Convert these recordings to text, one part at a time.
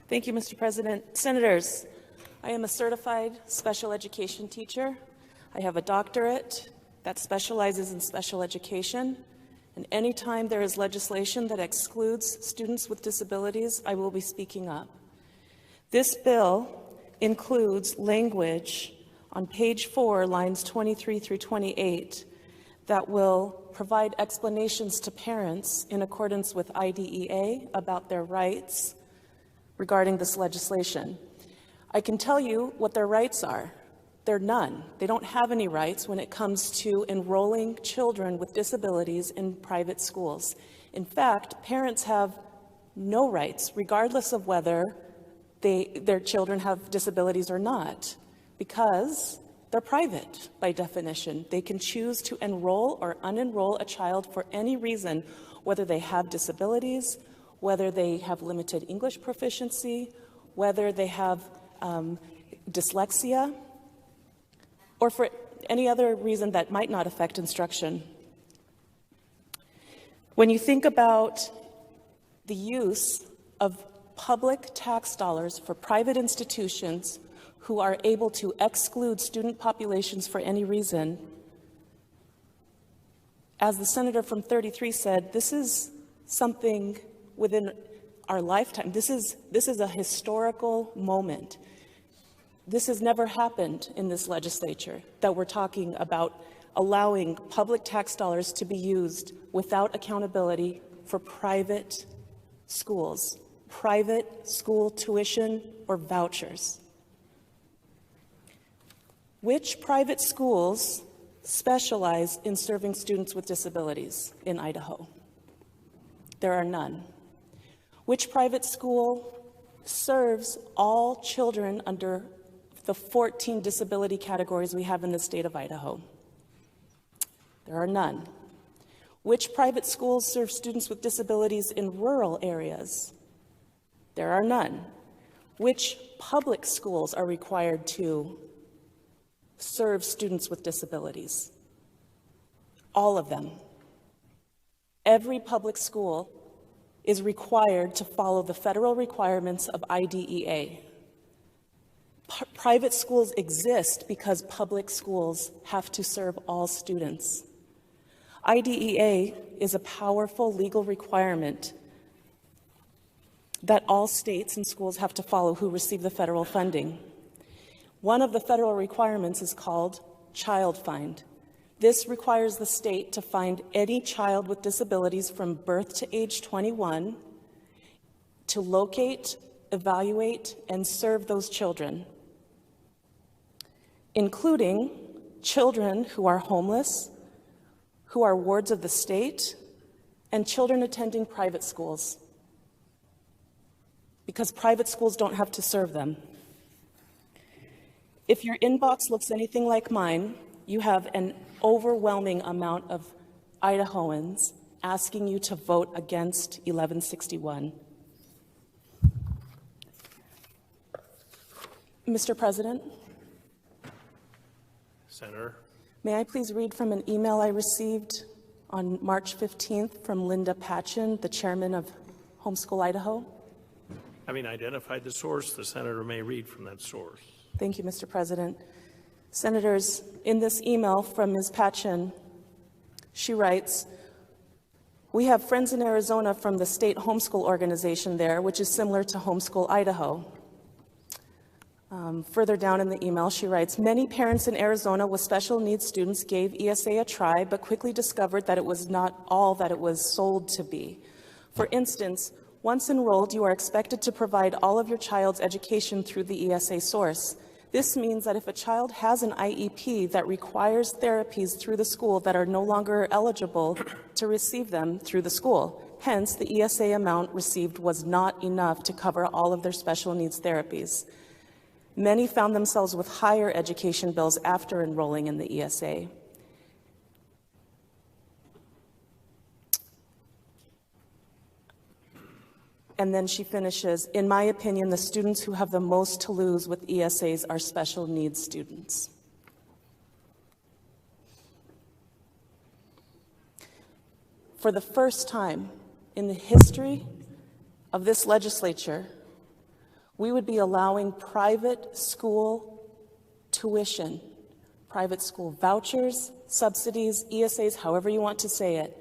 Thank you, Mr. President. Senators, I am a certified special education teacher. I have a doctorate that specializes in special education. And anytime there is legislation that excludes students with disabilities, I will be speaking up. This bill includes language on page 4, lines 23 through 28, that will provide explanations to parents in accordance with IDEA about their rights regarding this legislation. I can tell you what their rights are. They're none. They don't have any rights when it comes to enrolling children with disabilities in private schools. In fact, parents have no rights, regardless of whether their children have disabilities or not, because they're private by definition. They can choose to enroll or unenroll a child for any reason, whether they have disabilities, whether they have limited English proficiency, whether they have dyslexia, or for any other reason that might not affect instruction. When you think about the use of public tax dollars for private institutions who are able to exclude student populations for any reason, as the senator from 33 said, this is something within our lifetime. This is a historical moment. This has never happened in this legislature, that we're talking about allowing public tax dollars to be used without accountability for private schools, private school tuition or vouchers. Which private schools specialize in serving students with disabilities in Idaho? There are none. Which private school serves all children under the 14 disability categories we have in the state of Idaho? There are none. Which private schools serve students with disabilities in rural areas? There are none. Which public schools are required to serve students with disabilities? All of them. Every public school is required to follow the federal requirements of IDEA. Private schools exist because public schools have to serve all students. IDEA is a powerful legal requirement that all states and schools have to follow who receive the federal funding. One of the federal requirements is called child find. This requires the state to find any child with disabilities from birth to age 21, to locate, evaluate, and serve those children, including children who are homeless, who are wards of the state, and children attending private schools, because private schools don't have to serve them. If your inbox looks anything like mine, you have an overwhelming amount of Idahoans asking you to vote against 1161. Mr. President? Senator. May I please read from an email I received on March 15th from Linda Patchen, the chairman of Homeschool Idaho? Having identified the source, the senator may read from that source. Thank you, Mr. President. Senators, in this email from Ms. Patchen, she writes, "We have friends in Arizona from the state homeschool organization there, which is similar to Homeschool Idaho." Further down in the email, she writes, "Many parents in Arizona with special needs students gave ESA a try, but quickly discovered that it was not all that it was sold to be. For instance, once enrolled, you are expected to provide all of your child's education through the ESA source. This means that if a child has an IEP that requires therapies through the school that are no longer eligible to receive them through the school. Hence, the ESA amount received was not enough to cover all of their special needs therapies. Many found themselves with higher education bills after enrolling in the ESA. And then she finishes, "In my opinion, the students who have the most to lose with ESAs are special needs students." For the first time in the history of this legislature, We would be allowing private school tuition, private school vouchers, subsidies, ESAs, however you want to say it.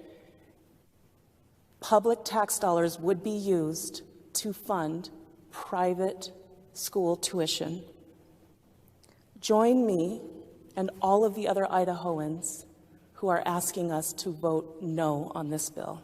Public tax dollars would be used to fund private school tuition. Join me and all of the other Idahoans who are asking us to vote no on this bill.